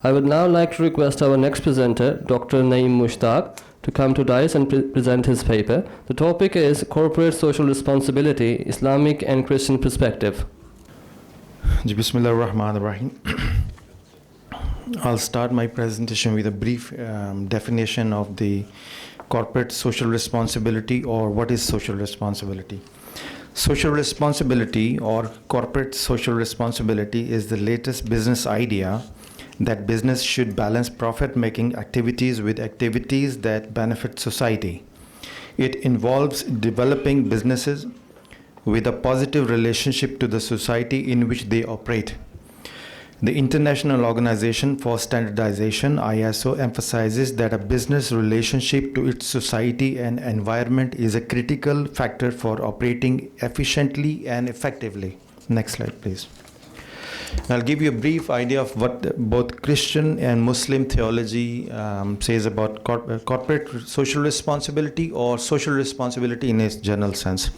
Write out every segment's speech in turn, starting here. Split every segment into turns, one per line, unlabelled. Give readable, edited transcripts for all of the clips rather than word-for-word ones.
I would now like to request our next presenter, Dr. Naeem Mushtaq, to come to dais and present his paper. The topic is Corporate Social Responsibility, Islamic and Christian Perspective.
Bismillah ar-Rahman ar-Rahim. I'll start my presentation with a brief definition of the corporate social responsibility, or what is social responsibility. Social responsibility or corporate social responsibility is the latest business idea that business should balance profit-making activities with activities that benefit society. It involves developing businesses with a positive relationship to the society in which they operate. The International Organization for Standardization, ISO, emphasizes that a business relationship to its society and environment is a critical factor for operating efficiently and effectively. Next slide, please. I'll give you a brief idea of what both Christian and Muslim theology says about corporate social responsibility, or social responsibility in its general sense.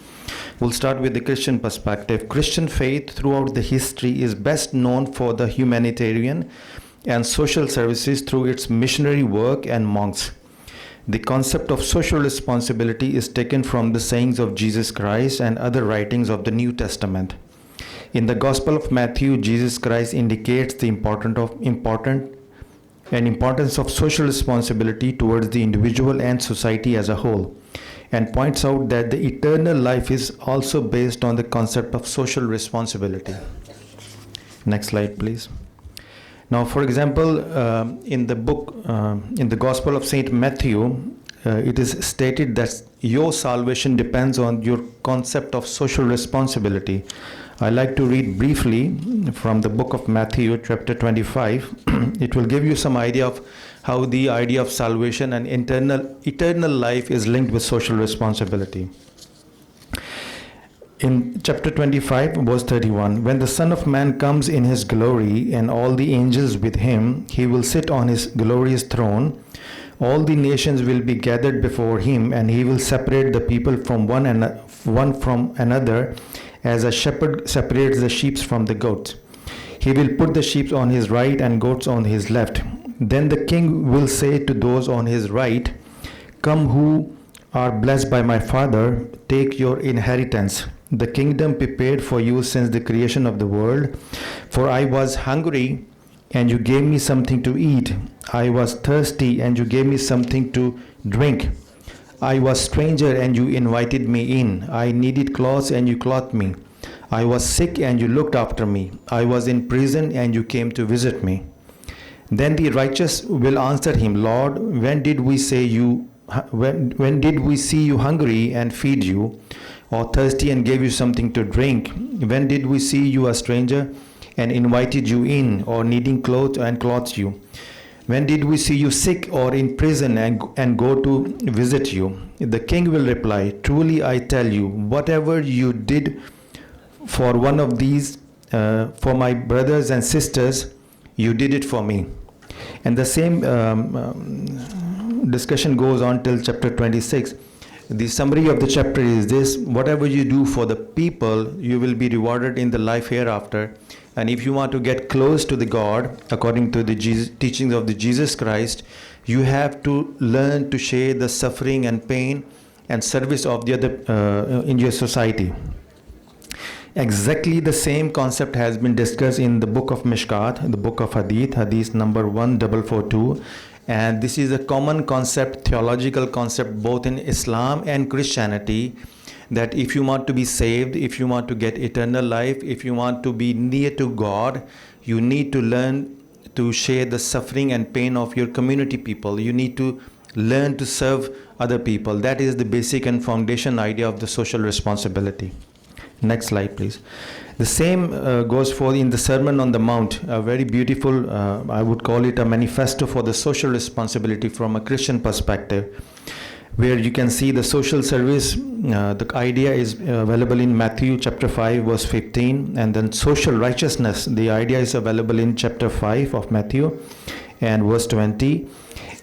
We'll start with the Christian perspective. Christian faith throughout the history is best known for the humanitarian and social services through its missionary work and monks. The concept of social responsibility is taken from the sayings of Jesus Christ and other writings of the New Testament. In the Gospel of Matthew, Jesus Christ indicates the importance of social responsibility towards the individual and society as a whole, and points out that the eternal life is also based on the concept of social responsibility. Next slide, please. Now, for example, in the Gospel of Saint Matthew, it is stated that your salvation depends on your concept of social responsibility. I like to read briefly from the book of Matthew, chapter 25. It will give you some idea of how the idea of salvation and eternal life is linked with social responsibility. In chapter 25, verse 31, when the Son of Man comes in his glory and all the angels with him, he will sit on his glorious throne. All the nations will be gathered before him, and he will separate the people from one from another, as a shepherd separates the sheep from the goats. He will put the sheep on his right and goats on his left. Then the king will say to those on his right, "Come, who are blessed by my Father, take your inheritance, the kingdom prepared for you since the creation of the world. For I was hungry, and you gave me something to eat. I was thirsty, and you gave me something to drink. I was stranger, and you invited me in. I needed clothes, and you clothed me. I was sick, and you looked after me. I was in prison, and you came to visit me." Then the righteous will answer him, "Lord, when did we see you hungry and feed you, or thirsty and gave you something to drink? When did we see you a stranger and invited you in, or needing clothes and clothed you? When did we see you sick or in prison and go to visit you?" The king will reply, "Truly I tell you, whatever you did for one of these, for my brothers and sisters, you did it for me." And the same discussion goes on till chapter 26. The summary of the chapter is this: whatever you do for the people, you will be rewarded in the life hereafter. And if you want to get close to the God, according to the teachings of the Jesus Christ, you have to learn to share the suffering and pain and service of the other in your society. Exactly the same concept has been discussed in the book of Mishkat, the book of Hadith number 1442. And this is a common concept, theological concept, both in Islam and Christianity, that if you want to be saved, if you want to get eternal life, if you want to be near to God, you need to learn to share the suffering and pain of your community people. You need to learn to serve other people. That is the basic and foundation idea of the social responsibility. Next slide, please. The same goes for in the Sermon on the Mount, a very beautiful, I would call it a manifesto for the social responsibility from a Christian perspective, where you can see the social service. The idea is available in Matthew chapter 5, verse 15, and then social righteousness. The idea is available in chapter 5 of Matthew and verse 20.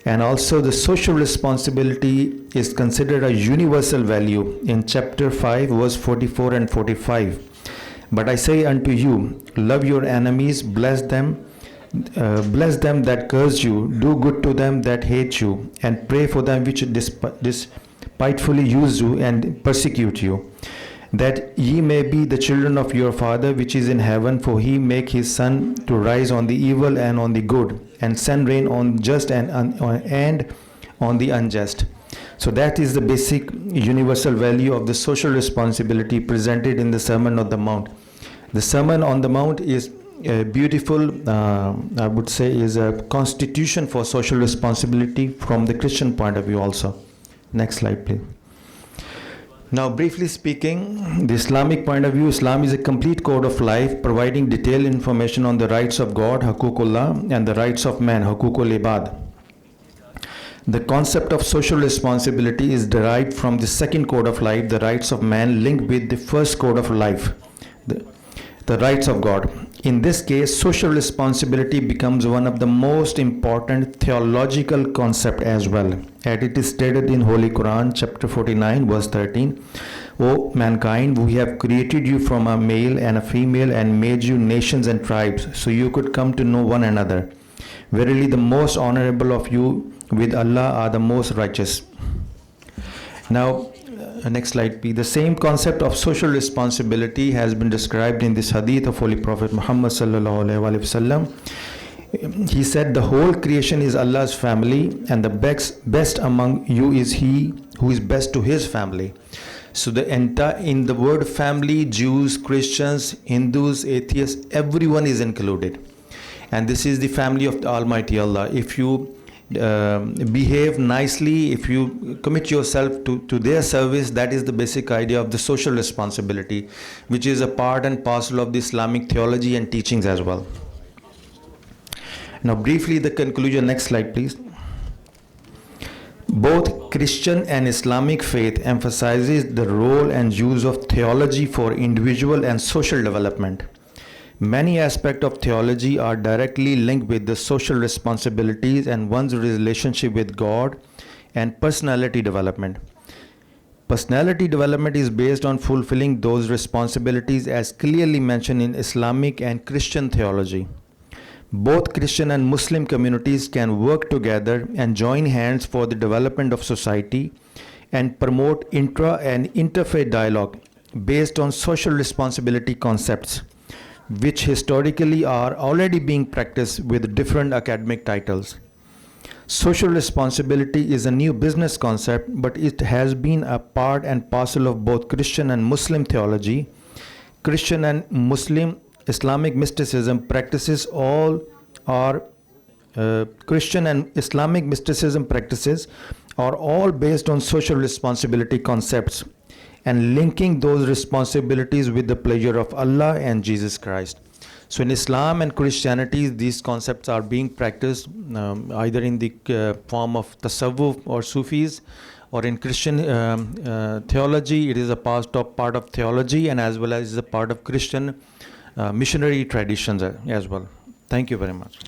And also the social responsibility is considered a universal value in chapter 5, verse 44 and 45. "But I say unto you, love your enemies, bless them Bless them that curse you, do good to them that hate you, and pray for them which despitefully use you and persecute you, that ye may be the children of your Father which is in heaven, for he make his sun to rise on the evil and on the good, and send rain on just and on the unjust. So that is the basic universal value of the social responsibility presented in the Sermon on the Mount. The Sermon on the Mount is a beautiful, I would say, is a constitution for social responsibility from the Christian point of view also. Next slide, please. Now, briefly speaking, the Islamic point of view, Islam is a complete code of life providing detailed information on the rights of God, Huququllah, and the rights of man, Huququl Ibad. The concept of social responsibility is derived from the second code of life, the rights of man, linked with the first code of life, the rights of God. In this case, social responsibility becomes one of the most important theological concept as well. And it is stated in Holy Quran, chapter 49, verse 13, O mankind, we have created you from a male and a female and made you nations and tribes, so you could come to know one another. Verily, the most honorable of you with Allah are the most righteous. Now, next slide, please. The same concept of social responsibility has been described in this hadith of Holy Prophet Muhammad sallallahu alaihi wasallam. He said, the whole creation is Allah's family, and the best among you is he who is best to his family. So in the word family, Jews, Christians, Hindus, atheists, everyone is included. And this is the family of the Almighty Allah. If you behave nicely, if you commit yourself to their service, that is the basic idea of the social responsibility, which is a part and parcel of the Islamic theology and teachings as well. Now, briefly, the conclusion. Next slide, please. Both Christian and Islamic faith emphasizes the role and use of theology for individual and social development. Many aspects of theology are directly linked with the social responsibilities and one's relationship with God and personality development. Personality development is based on fulfilling those responsibilities as clearly mentioned in Islamic and Christian theology. Both Christian and Muslim communities can work together and join hands for the development of society and promote intra and interfaith dialogue based on social responsibility concepts, which historically are already being practiced with different academic titles. Social responsibility is a new business concept, but it has been a part and parcel of both Christian and Muslim theology. Christian and Muslim Islamic mysticism practices Christian and Islamic mysticism practices are all based on social responsibility concepts and linking those responsibilities with the pleasure of Allah and Jesus Christ. So in Islam and Christianity, these concepts are being practiced either in the form of tasawwuf or Sufis, or in Christian theology, it is a part of theology, and as well as a part of Christian missionary traditions as well. Thank you very much.